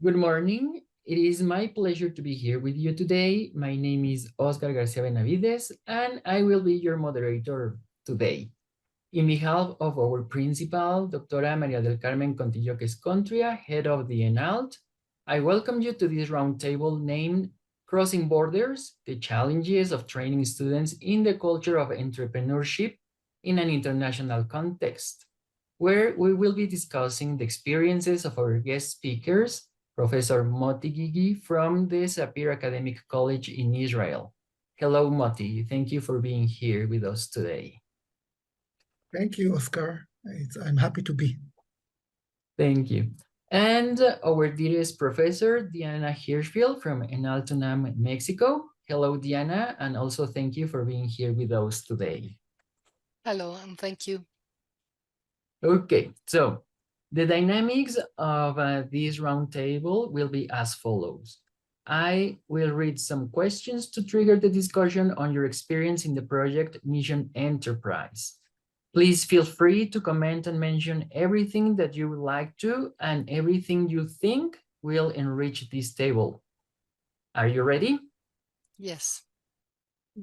Good morning. It is my pleasure to be here with you today. My name is Oscar Garcia Benavides, and I will be your moderator today. In behalf of our principal, Doctora María del Carmen Contillo Quescontria, head of the ENALLT, I welcome you to this roundtable named Crossing Borders, the Challenges of Training Students in the Culture of Entrepreneurship in an International Context, where we will be discussing the experiences of our guest speakers, Professor Moti Gigi from the Sapir Academic College in Israel. Hello, Moti. Thank you for being here with us today. Thank you, Oscar. I'm happy to be. Thank you. And our dearest professor, Diana Hirschfield from ENALLT Mexico. Hello, Diana, and also thank you for being here with us today. Hello, and thank you. Okay, so the dynamics of this roundtable will be as follows. I will read some questions to trigger the discussion on your experience in the project Mission Enterprise. Please feel free to comment and mention everything that you would like to and everything you think will enrich this table. Are you ready? Yes.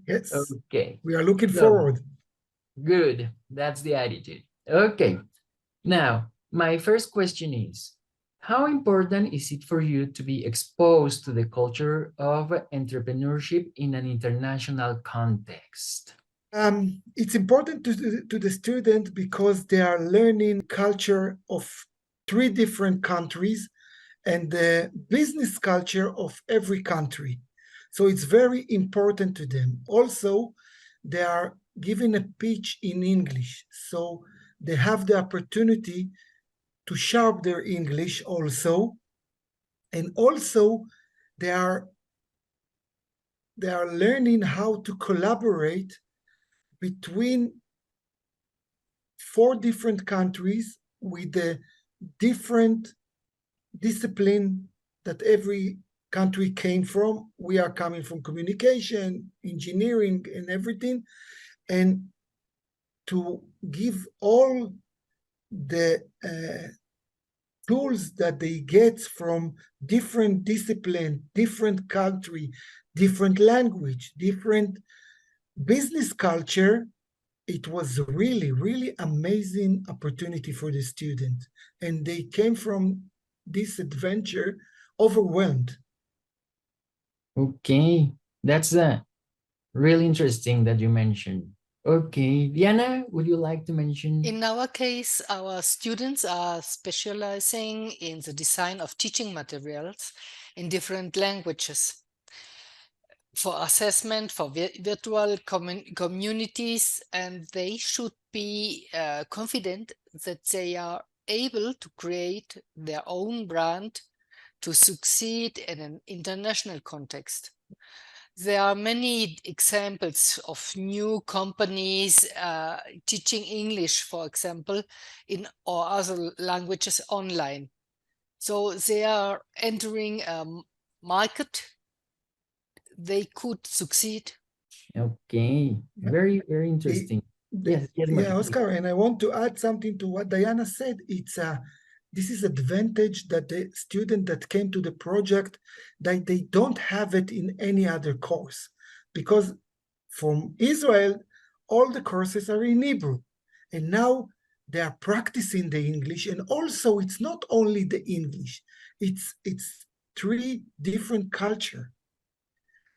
Yes. Okay. We are looking forward. Good. That's the attitude. Okay. Now, my first question is, how important is it for you to be exposed to the culture of entrepreneurship in an international context? It's important to the student because they are learning culture of 3 different countries and the business culture of every country. So it's very important to them. Also, they are given a pitch in English. So they have the opportunity to sharp their English also. And also they are learning how to collaborate between 4 different countries with the different discipline that every country came from. We are coming from communication, engineering, and everything. And to give all the tools that they get from different discipline, different country, different language, different business culture, it was really, really amazing opportunity for the student. And they came from this adventure overwhelmed. Okay, that's really interesting that you mentioned. Okay, Diana, would you like to mention? In our case, our students are specializing in the design of teaching materials in different languages for assessment, for virtual communities, and they should be confident that they are able to create their own brand to succeed in an international context. There are many examples of new companies teaching English, for example, in or other languages online. So they are entering a market. They could succeed. Okay, very, very interesting. Yes, Yeah, Oscar, and I want to add something to what Diana said. This is advantage that the student that came to the project, that they don't have it in any other course, because from Israel, all the courses are in Hebrew, and now they are practicing the English, and also it's not only the English, it's 3 different culture.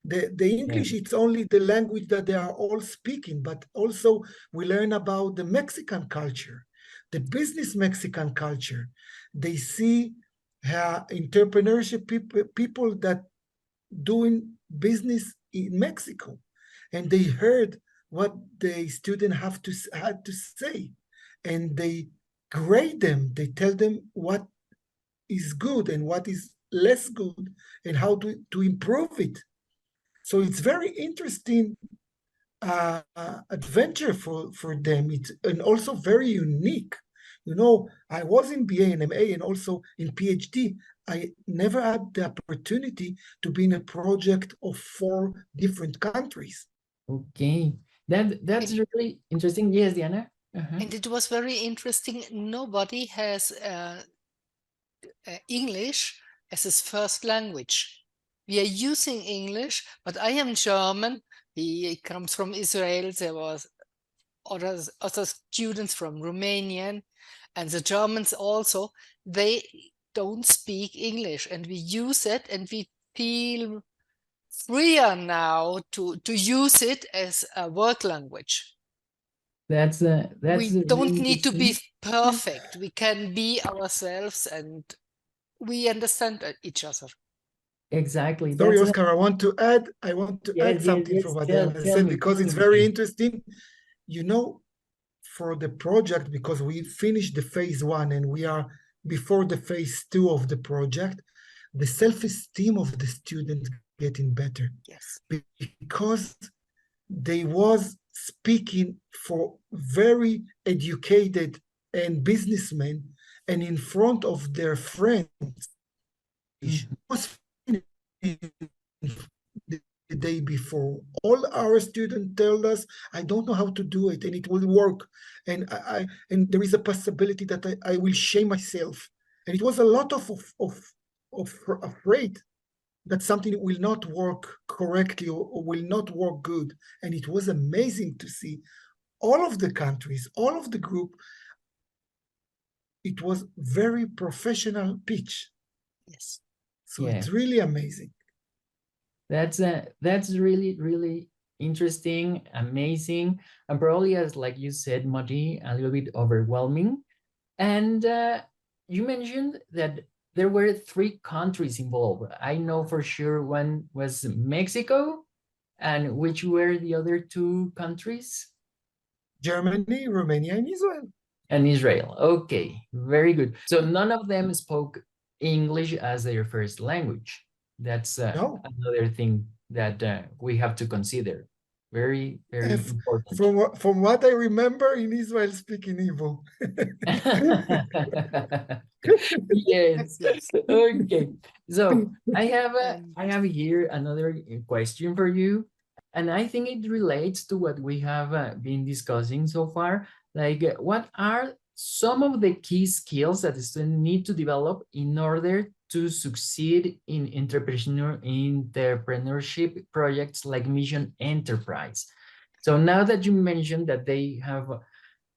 The English, it's only the language that they are all speaking, but also we learn about the Mexican culture, the business Mexican culture. They see entrepreneurship people that doing business in Mexico, and they heard what the student had to say, and they grade them. They tell them what is good and what is less good, and how to improve it. So it's very interesting adventure for them. It's and also very unique. You know, I was in BA and MA and also in PhD. I never had the opportunity to be in a project of 4 different countries. Okay, that's really interesting. Yes, Diana. And it was very interesting. Nobody has English as his first language. We are using English, but I am German. He comes from Israel. There was other students from Romanian, and the Germans also. They don't speak English, and we use it, and we feel freer now to use it as a work language. That's We don't really need to be interesting. perfect. We can be ourselves, and we understand each other. Exactly. Sorry, That's Oscar, I want to add yes, yes, something from yes. what Tell Diana tell said, me, because tell it's me, very please. interesting. You know, for the project, because we finished the phase 1 and we are before the phase 2 of the project, the self-esteem of the student getting better. Yes. Because they was speaking for very educated and businessmen, and in front of their friends. Mhm. Was the day before. All our students told us, I don't know how to do it, and it will work. And and there is a possibility that I will shame myself. And it was a lot of afraid that something will not work correctly or will not work good. And it was amazing to see all of the countries, all of the group. It was very professional pitch. Yes. So Yeah. it's really amazing. That's really, really interesting, amazing, and probably, as like you said, Moti, a little bit overwhelming. And you mentioned that there were 3 countries involved. I know for sure one was Mexico, and which were the other 2 countries? Germany, Romania, and Israel. And Israel. Okay, very good. So none of them spoke English as their first language. That's No. another thing that we have to consider. Very, very important. From what I remember, in Israel speaking Hebrew. Yes. Yes. Okay. So I And have here another question for you, and I think it relates to what we have been discussing so far. Like, what are some of the key skills that the student need to develop in order to succeed in entrepreneurship projects like Mission Enterprise? So now that you mentioned that they have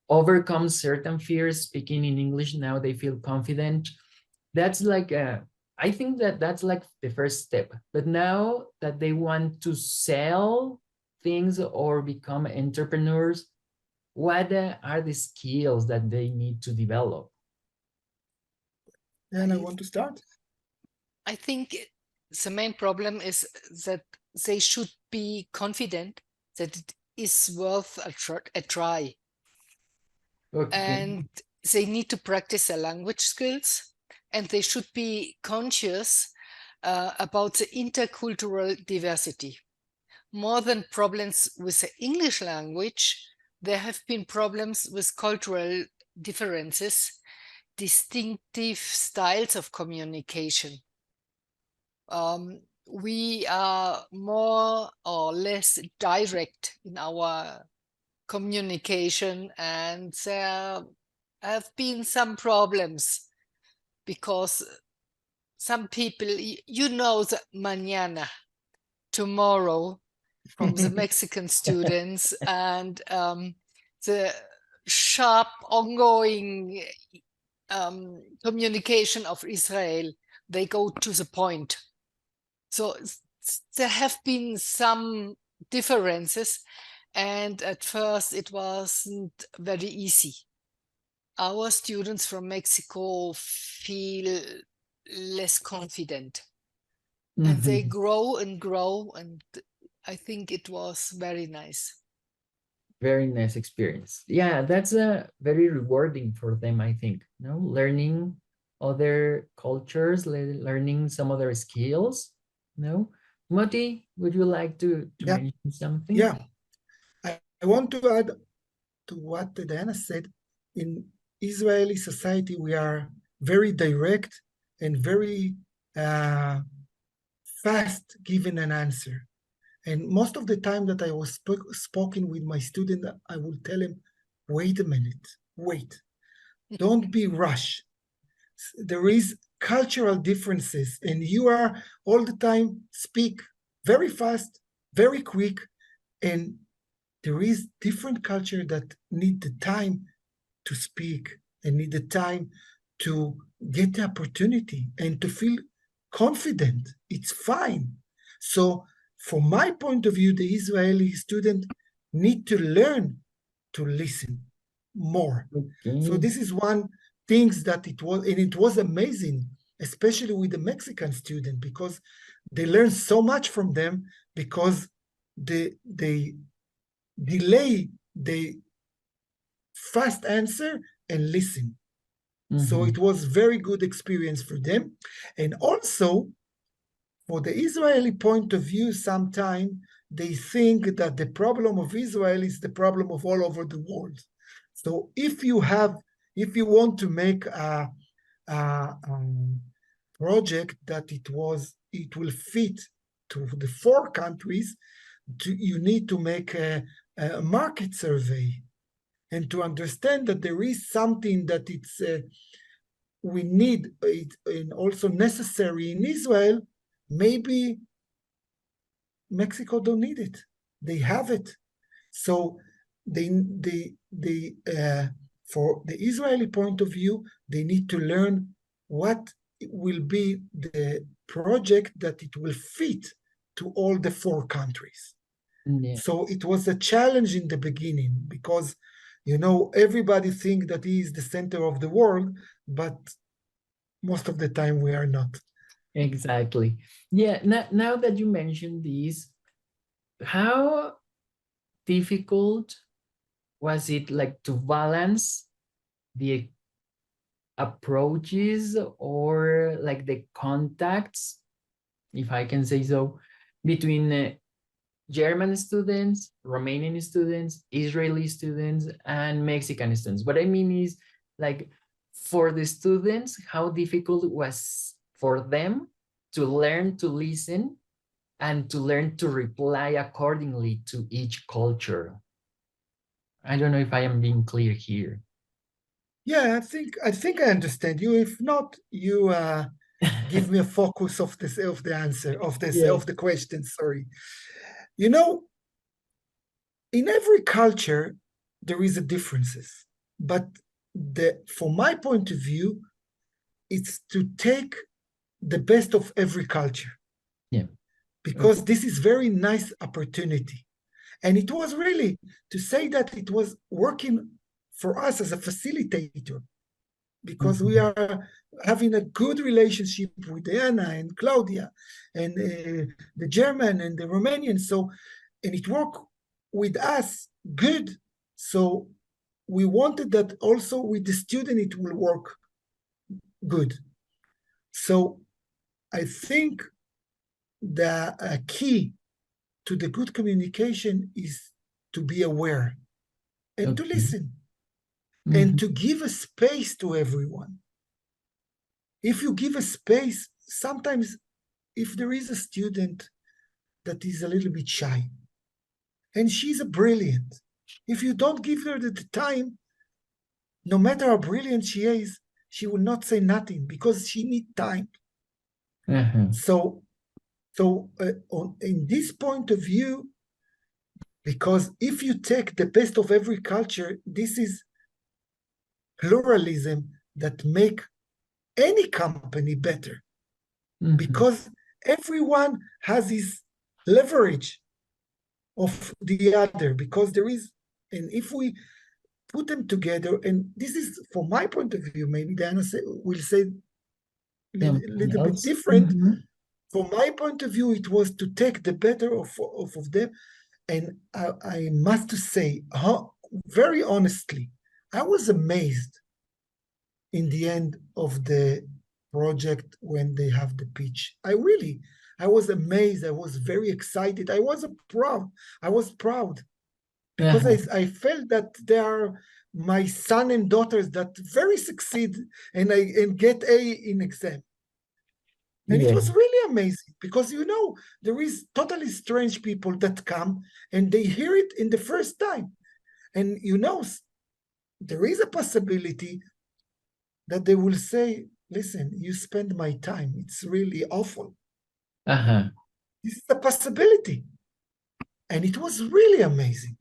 overcome certain fears speaking in English, now they feel confident. That's like I think that that's like the first step. But now that they want to sell things or become entrepreneurs, what are the skills that they need to develop? And I want to start. I think the main problem is that they should be confident that it is worth a try. Okay. And they need to practice their language skills, and they should be conscious about the intercultural diversity. More than problems with the English language, there have been problems with cultural differences, distinctive styles of communication. We are more or less direct in our communication, and there have been some problems because some people, you know, the mañana, tomorrow, from the Mexican students, and the sharp ongoing communication of Israel, they go to the point. So there have been some differences, and at first it wasn't very easy. Our students from Mexico feel less confident, and they grow and grow, and I think it was very nice. Very nice experience. Yeah, that's very rewarding for them, I think. No, learning other cultures, learning some other skills. No, Moti, would you like to Yeah. mention something? Yeah. I want to add to what Diana said. In Israeli society, we are very direct and very fast giving an answer. And most of the time that I was spoken with my student, I would tell him, wait a minute, wait. Don't be rushed. There is cultural differences, and you are all the time speak very fast, very quick, and there is different culture that need the time to speak and need the time to get the opportunity and to feel confident. It's fine. So from my point of view, the Israeli student need to learn to listen more. So Okay. this is one things that it was, and it was amazing, especially with the Mexican student, because they learn so much from them because they delay the fast answer and listen. So it was very good experience for them. And also, for the Israeli point of view, sometimes they think that the problem of Israel is the problem of all over the world. So if you want to make a project that it will fit to the 4 countries, you need to make a market survey and to understand that there is something that we need it, and also necessary in Israel. Maybe Mexico don't need it; they have it. So for the Israeli point of view, they need to learn what will be the project that it will fit to all the 4 countries. Yeah. So it was a challenge in the beginning because, everybody think that he is the center of the world, but most of the time we are not. Exactly. Yeah. Now that you mentioned this, how difficult was it like to balance the approaches or like the contacts, if I can say so, between German students, Romanian students, Israeli students, and Mexican students? What I mean is, like, for the students, how difficult it was for them to learn to listen and to learn to reply accordingly to each culture. I don't know if I am being clear here. Yeah, I think I understand you. If not, you give me a focus of the answer of the question. Sorry. In every culture there is a differences, but from my point of view, it's to take the best of every culture. Yeah. Because this is very nice opportunity. And it was really to say that it was working for us as a facilitator, because we are having a good relationship with Anna and Claudia and the German and the Romanian. So, and it worked with us good. So we wanted that also with the student, it will work good. So I think the key to the good communication is to be aware and to listen and to give a space to everyone. If you give a space, sometimes if there is a student that is a little bit shy and she's a brilliant, if you don't give her the time, no matter how brilliant she is, she will not say nothing because she needs time. So in this point of view, because if you take the best of every culture, this is pluralism that make any company better, because everyone has his leverage of the other, because there is, and if we put them together, and this is from my point of view, maybe Diana will say a little bit different. From my point of view, it was to take the better of them. And I must say, very honestly, I was amazed in the end of the project when they have the pitch. I was amazed. I was very excited. I was proud because I felt that they are my son and daughters that very succeed and get A in exam. And it was really amazing because, there is totally strange people that come and they hear it in the first time. And, there is a possibility that they will say, listen, you spend my time. It's really awful. Uh-huh. This is a possibility. And it was really amazing.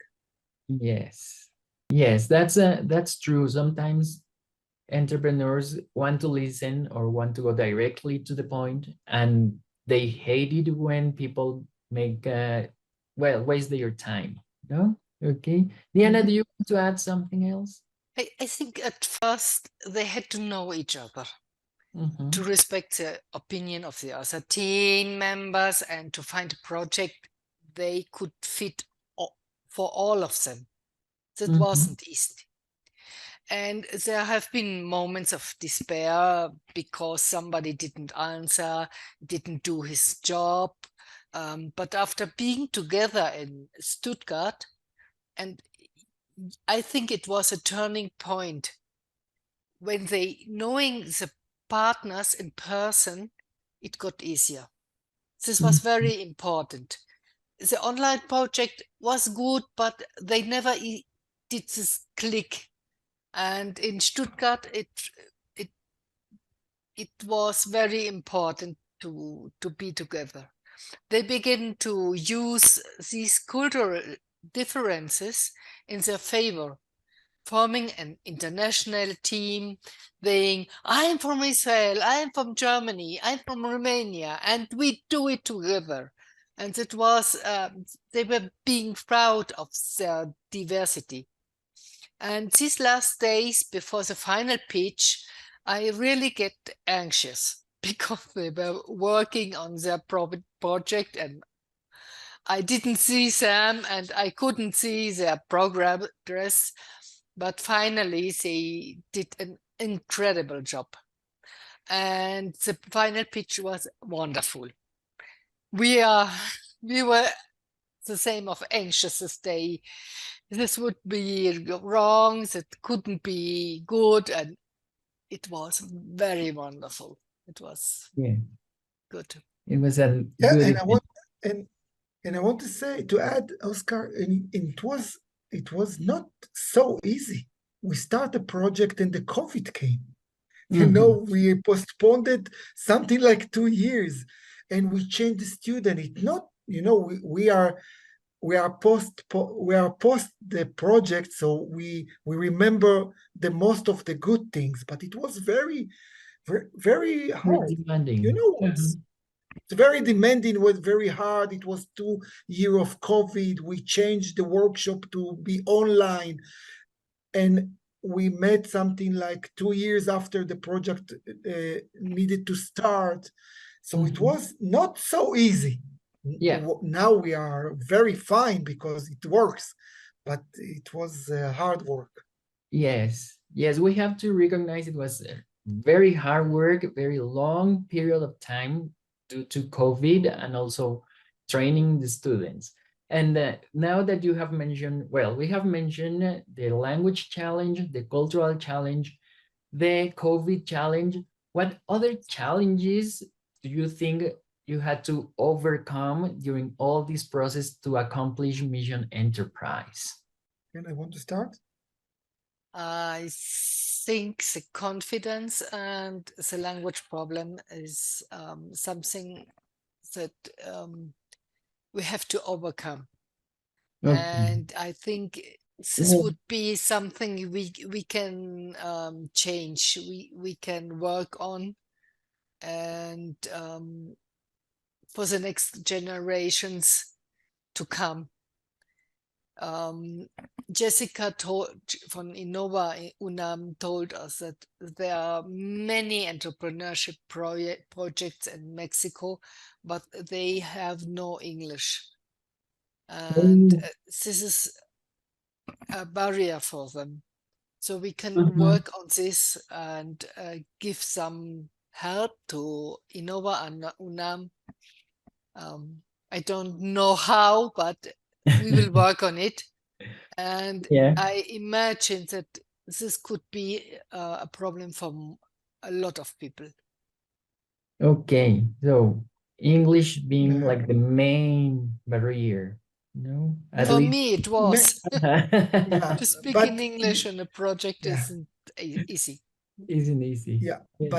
Yes. Yes, that's true. Sometimes entrepreneurs want to listen or want to go directly to the point, and they hate it when people make waste their time. No? Okay. Diana, do you want to add something else? I think at first they had to know each other, Mhm. to respect the opinion of the other team members, and to find a project they could fit for all of them. That Mhm. wasn't easy. And there have been moments of despair because somebody didn't answer, didn't do his job. But after being together in Stuttgart, and I think it was a turning point when they, knowing the partners in person, it got easier. This was very important. The online project was good, but they never did this click. And in Stuttgart, it was very important to be together. They begin to use these cultural differences in their favor, forming an international team, saying, I'm from Israel, I'm from Germany, I'm from Romania, and we do it together. And it was, they were being proud of their diversity. And these last days before the final pitch, I really get anxious because they were working on their project and I didn't see them and I couldn't see their progress. But finally, they did an incredible job. And the final pitch was wonderful. We were the same of anxious as they. This would be wrong, that couldn't be good, and it was very wonderful. It was good. It was a Yeah, good and event. I want to say, to add, Oscar, and it was not so easy. We started a project and the COVID came. We postponed it something like 2 years, and we changed the student. It not, we are post the project, so we remember the most of the good things, but it was very, very, very Very hard. demanding. It's very demanding, was very hard. It was 2 years of COVID. We changed the workshop to be online, and we met something like 2 years after the project needed to start. So it was not so easy. Yeah. Now we are very fine because it works, but it was hard work. Yes. Yes, we have to recognize it was a very hard work, very long period of time due to COVID and also training the students. And now that you have mentioned, well, we have mentioned the language challenge, the cultural challenge, the COVID challenge. What other challenges do you think you had to overcome during all this process to accomplish Mission Enterprise? And I want to start. I think the confidence and the language problem is something that we have to overcome. Okay. And I think this would be something we can change, we can work on, and for the next generations to come. Jessica from Innova UNAM told us that there are many entrepreneurship projects in Mexico, but they have no English. And this is a barrier for them. So we can work on this and give some help to Innova and UNAM. I don't know how, but we will work on it. And I imagine that this could be a problem for a lot of people. Okay, so English being like the main barrier, no? At For least. me, it was. Yeah, To speak but in English on a project isn't easy. Isn't easy. Yeah, Yes.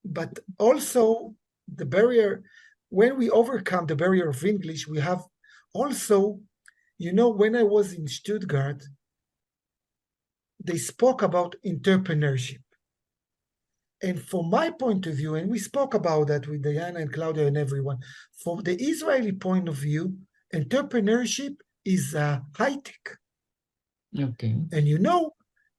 but also the barrier, when we overcome the barrier of English, we have also, when I was in Stuttgart, they spoke about entrepreneurship. And from my point of view, and we spoke about that with Diana and Claudia and everyone, from the Israeli point of view, entrepreneurship is high tech. Okay. And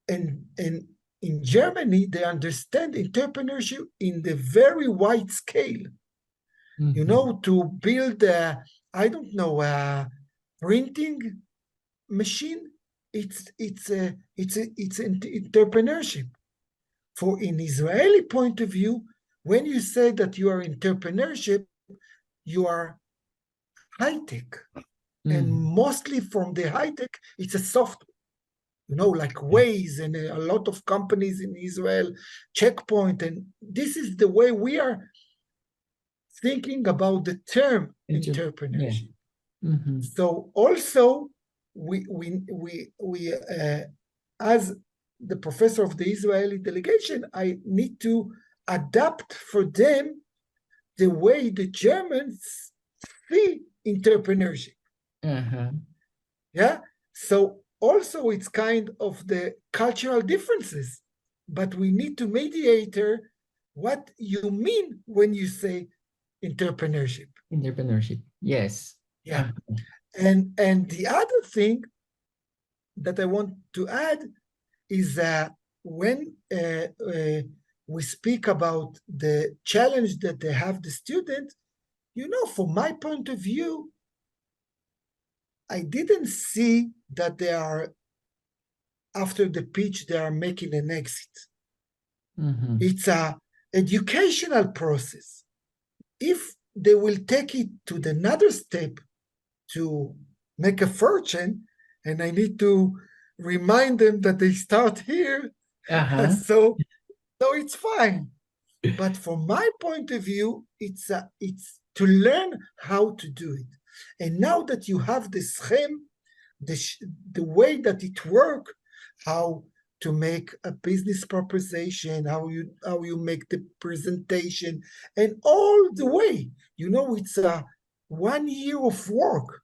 and in Germany, they understand entrepreneurship in the very wide scale. To build I don't know, a printing machine, it's entrepreneurship. For in Israeli point of view, when you say that you are entrepreneurship, you are high tech, and mostly from the high tech, it's a software. Like Waze and a lot of companies in Israel, Checkpoint, and this is the way we are thinking about the term entrepreneurship. Yeah. So also, we as the professor of the Israeli delegation, I need to adapt for them the way the Germans see entrepreneurship. Yeah. So also it's kind of the cultural differences, but we need to mediate what you mean when you say entrepreneurship. Entrepreneurship, yes. Yeah. And the other thing that I want to add is that when we speak about the challenge that they have, the student, from my point of view, I didn't see that they are, after the pitch, they are making an exit. It's a educational process. If they will take it to the another step to make a fortune, and I need to remind them that they start here, so it's fine. But from my point of view, it's to learn how to do it. And now that you have the scheme, the way that it works, how to make a business proposition, how you make the presentation, and all the way, it's a 1 year of work.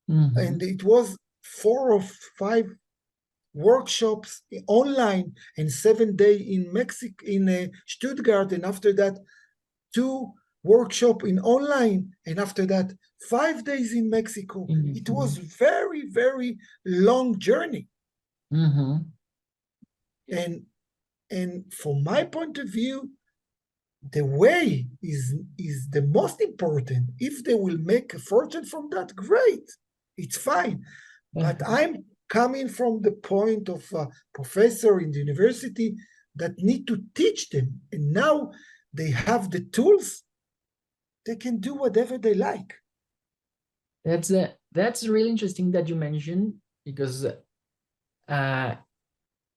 And it was 4 or 5 workshops online and 7 days in Mexico, in Stuttgart, and after that 2 workshops in online, and after that 5 days in Mexico. It was very, very long journey. And from my point of view, the way is the most important. If they will make a fortune from that, great, it's fine. But I'm coming from the point of a professor in the university that need to teach them, and now they have the tools, they can do whatever they like. That's really interesting that you mentioned, because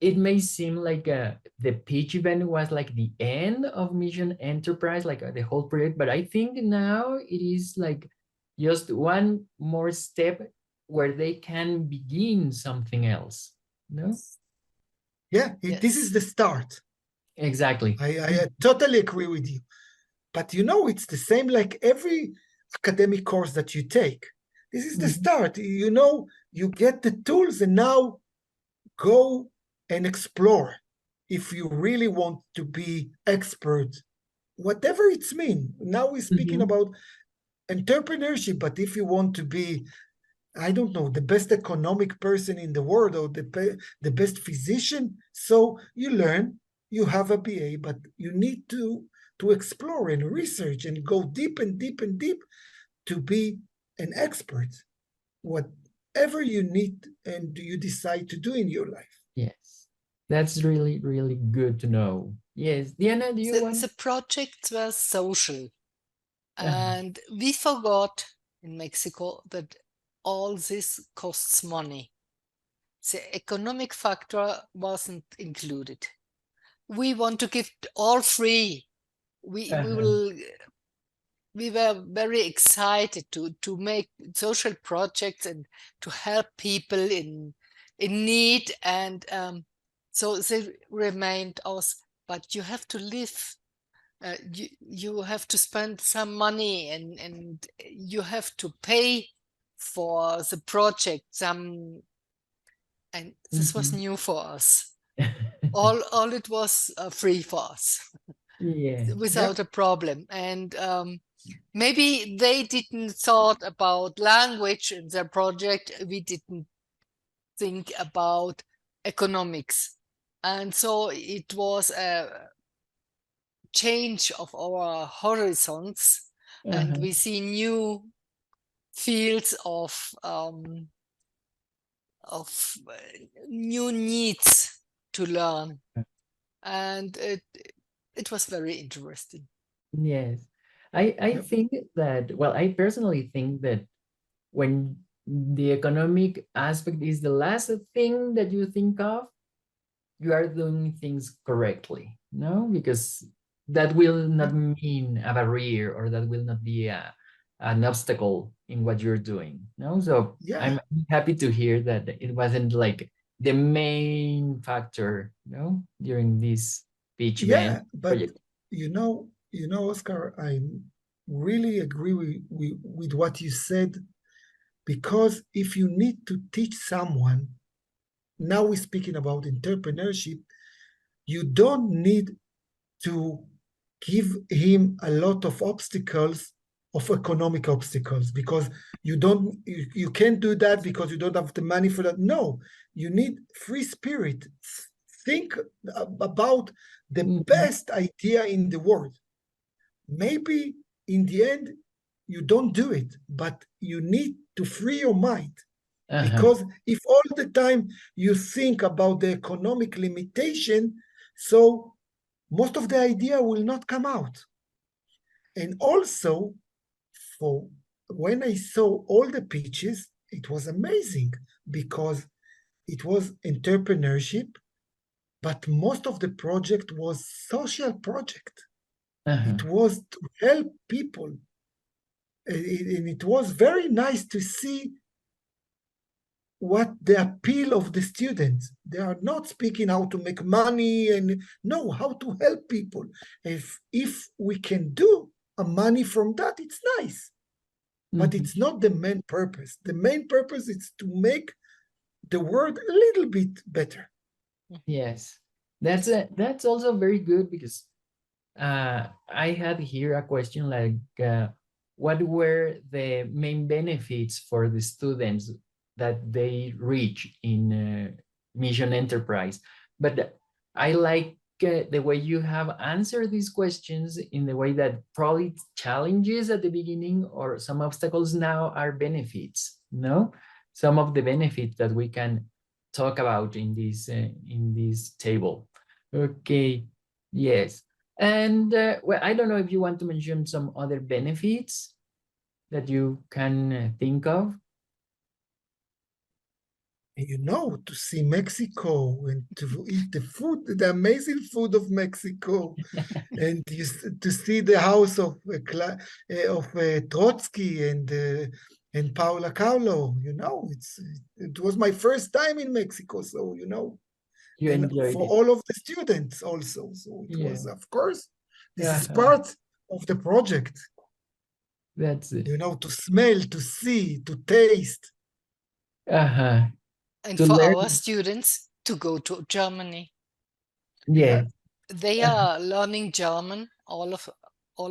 it may seem like the pitch event was like the end of Mission Enterprise, like the whole project, but I think now it is like just one more step where they can begin something else, no? Yeah, this is the start. Exactly. I totally agree with you. But it's the same like every academic course that you take. This is the start. You get the tools, and now go and explore. If you really want to be expert, whatever it's mean. Now we're speaking about entrepreneurship, but if you want to be, I don't know, the best economic person in the world, or the best physician, so you learn, you have a BA, but you need to explore and research and go deep and deep and deep to be an expert, whatever you need and you decide to do in your life. Yes, that's really, really good to know. Yes, Diana, do you want? The projects were social, and we forgot in Mexico that all this costs money. The economic factor wasn't included. We want to give all free. We were very excited to make social projects and to help people in need, and So they remind us, but you have to live. You have to spend some money, and you have to pay for the project. And this was new for us. All it was free for us. Yeah. Without a problem. And maybe they didn't thought about language in their project. We didn't think about economics. And so it was a change of our horizons, and we see new fields of new needs to learn. And it was very interesting. Yes. I Yep. think that, well, I personally think that when the economic aspect is the last thing that you think of, you are doing things correctly, no? Because that will not mean a barrier, or that will not be an obstacle in what you're doing, no? So Yeah. I'm happy to hear that it wasn't like the main factor, no, during this pitch Yeah, event but project. Oscar, I really agree with what you said, because if you need to teach someone, now we're speaking about entrepreneurship, you don't need to give him a lot of obstacles, of economic obstacles, because you can't do that because you don't have the money for that. No, you need free spirit. Think about the best idea in the world. Maybe in the end you don't do it, but you need to free your mind, because if all the time you think about the economic limitation, so most of the idea will not come out. And also, for when I saw all the pitches, it was amazing, because it was entrepreneurship, but most of the project was social project. It was to help people. And it was very nice to see what the appeal of the students. They are not speaking how to make money, and no, how to help people. If we can do a money from that, it's nice, but it's not the main purpose. The main purpose is to make the world a little bit better. Yes, that's also very good, because I had here a question like, what were the main benefits for the students that they reach in Mission Enterprise? But I like the way you have answered these questions, in the way that probably challenges at the beginning or some obstacles now are benefits, no? Some of the benefits that we can talk about in this table. Okay, yes. And well, I don't know if you want to mention some other benefits that you can think of. To see Mexico and to eat the food, the amazing food of Mexico, and to see the house of Trotsky and Paula Kahlo. It was my first time in Mexico, so You and enjoyed for it. all of the students also. So it Yeah. was, of course, this is Uh-huh. part of the project. That's it. To smell, to see, to taste. Uh-huh. And To for learn. our students to go to Germany. Yeah. They are learning German, all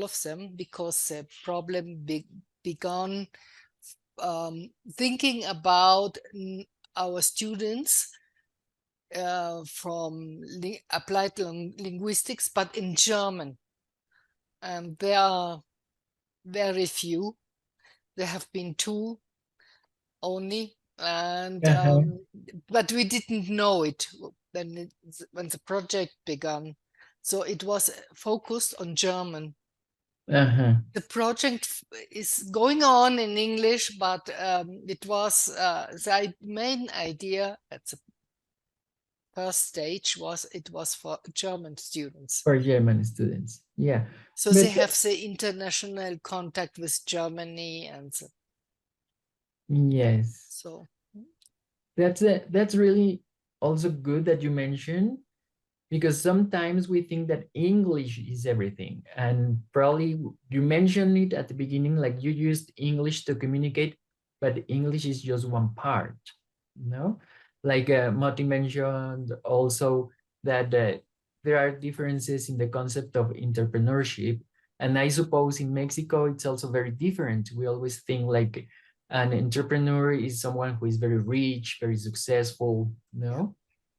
of them, because the problem began thinking about our students from applied linguistics, but in German. And there are very few. There have been 2 only, and but we didn't know it when the project began. So it was focused on German. The project is going on in English, but it was the main idea at the first stage it was for German students. For German students, yeah. So But they have the international contact with Germany, and yes, so that's really also good that you mentioned, because sometimes we think that English is everything. And probably you mentioned it at the beginning, like you used English to communicate, but English is just one part, you know? Like Moti mentioned also that there are differences in the concept of entrepreneurship. And I suppose in Mexico, it's also very different. We always think like an entrepreneur is someone who is very rich, very successful, you know?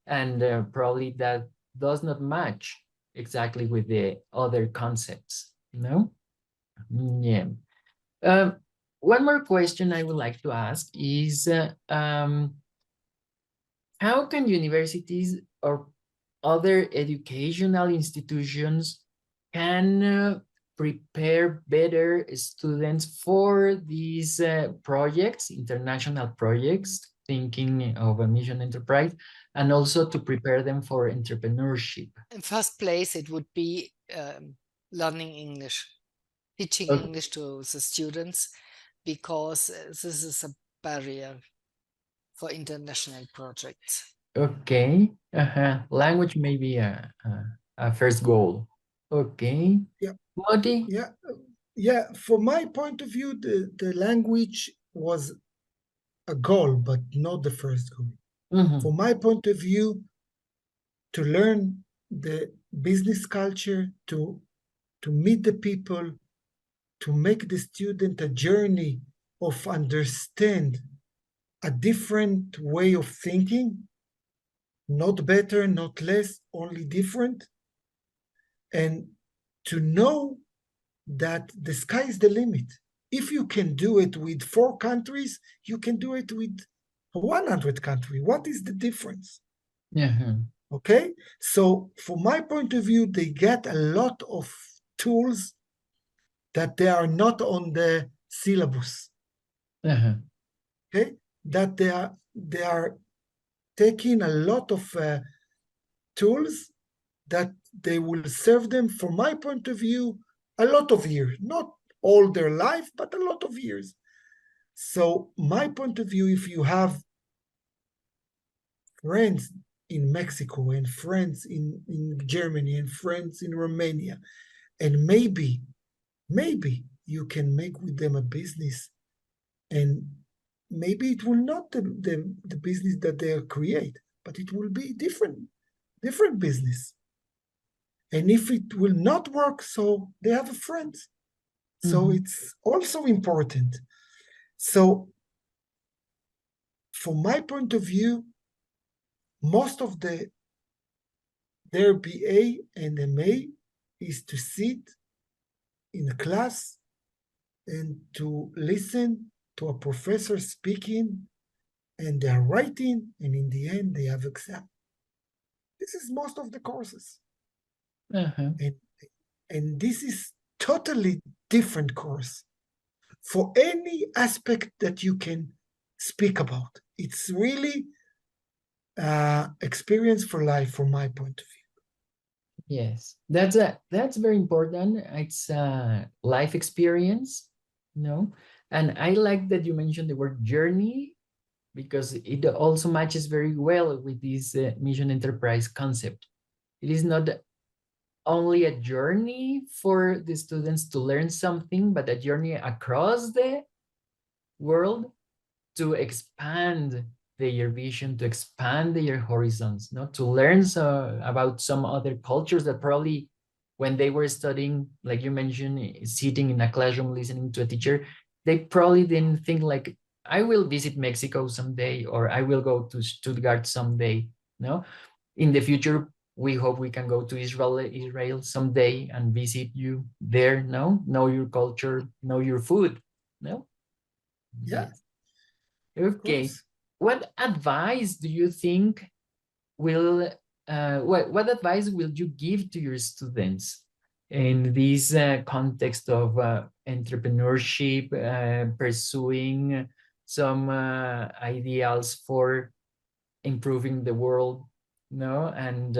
And probably that does not match exactly with the other concepts, you know? Yeah. Um, One more question I would like to ask is how can universities or other educational institutions can prepare better students for these projects, international projects, thinking of a mission enterprise, and also to prepare them for entrepreneurship? In first place, it would be learning English, teaching O- English to the students, because this is a barrier for international projects. Okay. Language may be a first goal. Okay. Yeah, Modi? yeah, yeah. From my point of view, the language was a goal, but not the first goal. Mhm. From my point of view, to learn the business culture, to meet the people, to make the student a journey of understand a different way of thinking, not better, not less, only different, and to know that the sky is the limit. If you can do it with 4 countries, you can do it with 100 countries. What is the difference? Yeah. Okay, so from my point of view, they get a lot of tools that they are not on the syllabus. Uh-huh. Okay, that they are taking a lot of tools that they will serve them, from my point of view, a lot of years, not all their life, but a lot of years. So my point of view, if you have friends in Mexico and friends in Germany and friends in Romania, and maybe you can make with them a business, and maybe it will not the business that they create, but it will be different business. And if it will not work, so they have a friend. So Mhm. it's also important. So from my point of view, most of their BA and MA is to sit in a class and to listen to a professor speaking, and they are writing, and in the end they have exam. This is most of the courses. Uh-huh. And, and this is totally different course for any aspect that you can speak about. It's really experience for life from my point of view. Yes, that's very important. It's a life experience, you know. And I like that you mentioned the word journey because it also matches very well with this mission enterprise concept. It is not only a journey for the students to learn something, but a journey across the world to expand their vision, to expand their horizons, not to learn about some other cultures that probably when they were studying, like you mentioned, sitting in a classroom listening to a teacher, they probably didn't think like, I will visit Mexico someday or I will go to Stuttgart someday. No, in the future, we hope we can go to Israel someday and visit you there. No, know your culture, know your food. No, Yeah, yes. of Okay. course. What advice do you think will what advice will you give to your students in this context of entrepreneurship, pursuing some ideals for improving the world, no, and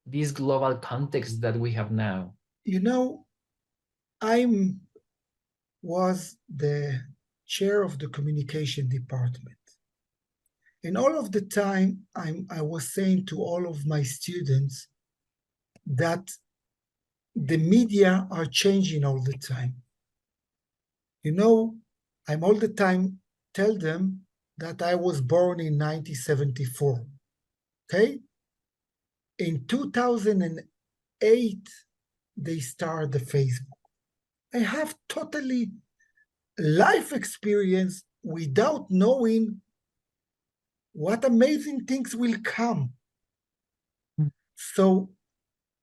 this global context that we have now? You know, I was the chair of the communication department. And all of the time, I was saying to all of my students that the media are changing all the time. You know, I'm all the time tell them that I was born in 1974. Okay? In 2008, they started the Facebook. I have totally life experience without knowing what amazing things will come. So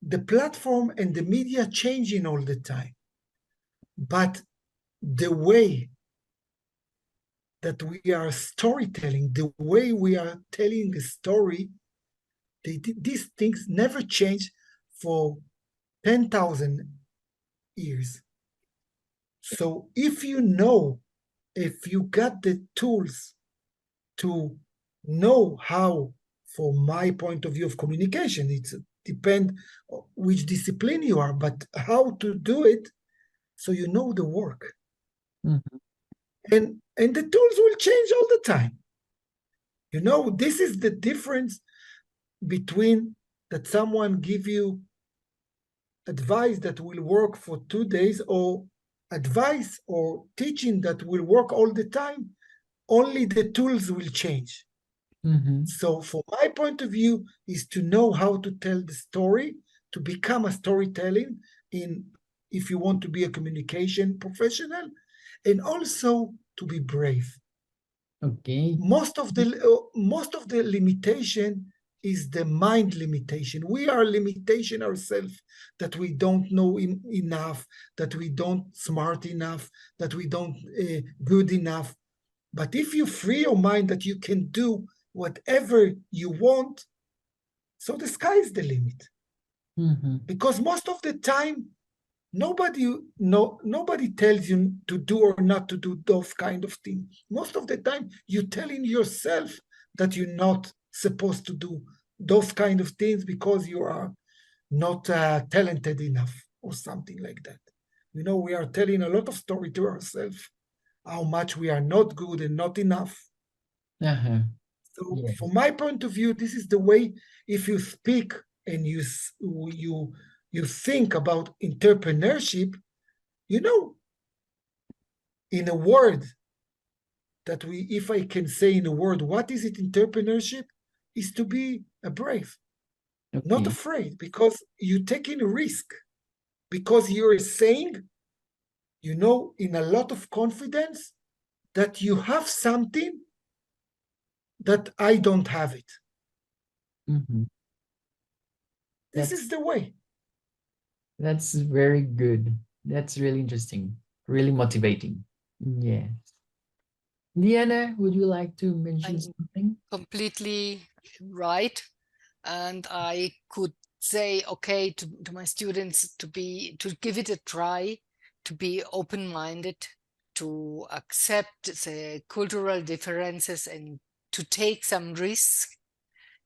the platform and the media changing all the time. But the way that we are storytelling, the way we are telling a story, these things never change for 10,000 years. So if you got the tools to know how, from my point of view of communication, it's depend which discipline you are, but how to do it, so you know the work. Mm-hmm. And the tools will change all the time. You know, this is the difference between that someone give you advice that will work for 2 days, or advice or teaching that will work all the time. Only the tools will change. Mm-hmm. So from my point of view is to know how to tell the story, to become a storytelling if you want to be a communication professional, and also to be brave. Okay. Most of the limitation is the mind limitation. We are limitation ourselves, that we don't know enough, that we don't smart enough, that we don't good enough. But if you free your mind that you can do whatever you want, so the sky is the limit. Mm-hmm. Because most of the time, nobody tells you to do or not to do those kind of things. Most of the time, you're telling yourself that you're not supposed to do those kind of things because you are not talented enough or something like that. You know, we are telling a lot of story to ourselves, how much we are not good and not enough. Uh-huh. So Yes. from my point of view, this is the way. If you speak and you think about entrepreneurship, you know, in a word that if I can say in a word, what is it? Entrepreneurship is to be a brave, not Okay. afraid, because you're taking a risk, because you're saying, you know, in a lot of confidence that you have something that I don't have it. Mm-hmm. This is the way. That's very good. That's really interesting. Really motivating. Yes. Diana, would you like to mention I'm something? completely right. And I could say, okay, to my students to give it a try, to be open-minded, to accept the cultural differences and to take some risks,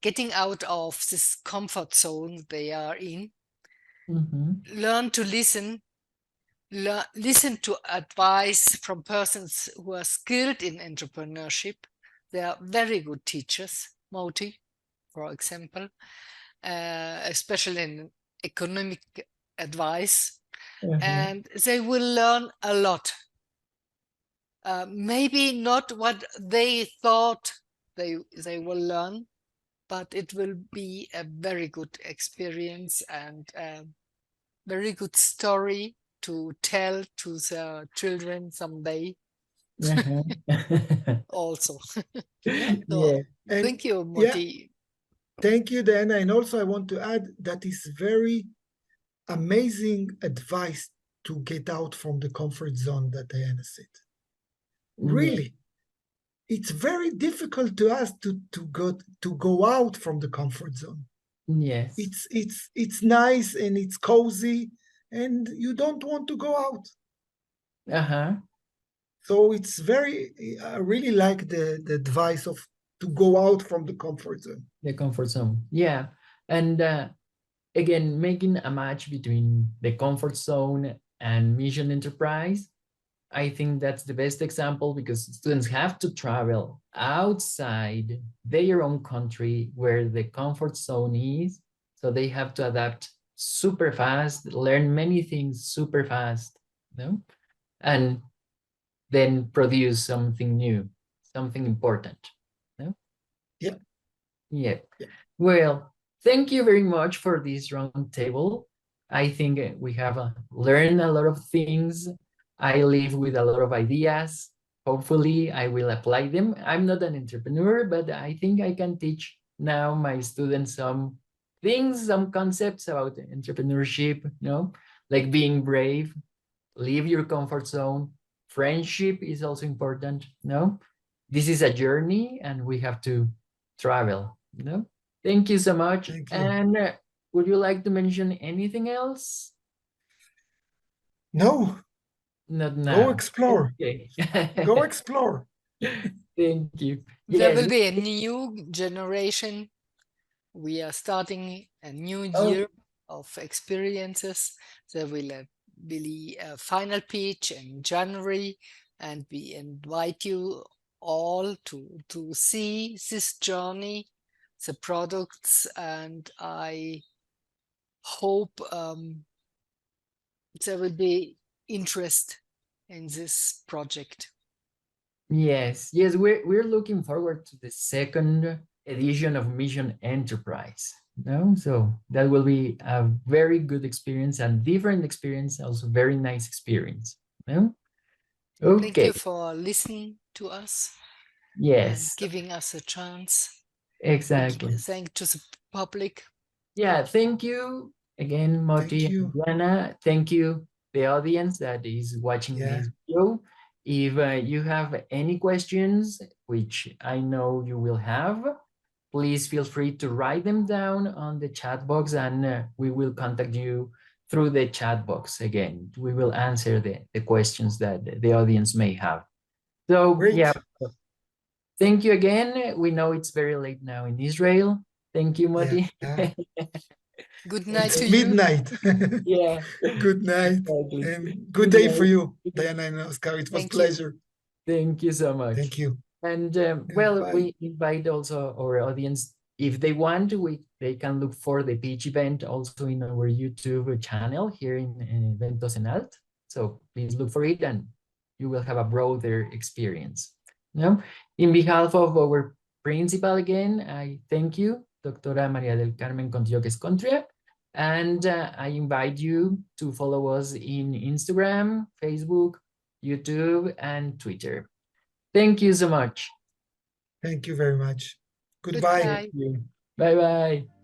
getting out of this comfort zone they are in. Mm-hmm. Learn to listen to advice from persons who are skilled in entrepreneurship. They are very good teachers, Moti, for example, especially in economic advice, Uh-huh. and they will learn a lot. Maybe not what they thought they will learn, but it will be a very good experience and a very good story to tell to the children someday Uh-huh. also. Yeah. So And thank you, yeah, Moti. thank you, Diana. And also, I want to add that is very amazing advice to get out from the comfort zone that Diana said. Yeah. Really, it's very difficult to us to go out from the comfort zone. Yes. It's nice and it's cozy, and you don't want to go out. Uh-huh. So it's I really like the advice of to go out from the comfort zone. The comfort zone. Yeah. And again, making a match between the comfort zone and mission enterprise. I think that's the best example because students have to travel outside their own country where the comfort zone is. So they have to adapt super fast, learn many things super fast, no? And then produce something new, something important. No? Yeah. Yeah. Yeah. Well, thank you very much for this round table. I think we have learned a lot of things. I live with a lot of ideas. Hopefully, I will apply them. I'm not an entrepreneur, but I think I can teach now my students some things, some concepts about entrepreneurship, like being brave, leave your comfort zone. Friendship is also important, no? This is a journey and we have to travel, no? Thank you so much. Thank you. And would you like to mention anything else? No, Not go now. explore. Okay. Go explore. Thank you. There Yes. will be a new generation. We are starting a new Oh. year of experiences. There will be a final pitch in January, and we invite you all to see this journey, the products, and I hope there will be interest in this project. Yes, we're looking forward to the second edition of Mission Enterprise. No, so that will be a very good experience and different experience, also very nice experience. No? Thank Okay. you for listening to us and Yes, giving us a chance. exactly. Thank to the public. Yeah, thank you again, Moti Thank you. and Diana. Thank you, the audience that is watching Yeah. this video. If you have any questions, which I know you will have, please feel free to write them down on the chat box and we will contact you through the chat box again. We will answer the questions that the audience may have. So, Great. yeah, thank you again. We know it's very late now in Israel. Thank you, Moti. Yeah. Good night It's to you. midnight. Yeah. Good night. Exactly. And good Good day night. for you, Diana and Oscar. It was Thank you. pleasure. Thank you so much. Thank you. And well, bye. we invite also our audience, if they want, they can look for the pitch event also in our YouTube channel here in Eventos ENALLT. So please look for it and you will have a broader experience. No? In behalf of our principal again, I thank you, Doctora María del Carmen Contillo-Escontria, and I invite you to follow us in Instagram, Facebook, YouTube, and Twitter. Thank you so much. Thank you very much. Goodbye. Goodbye. Bye-bye.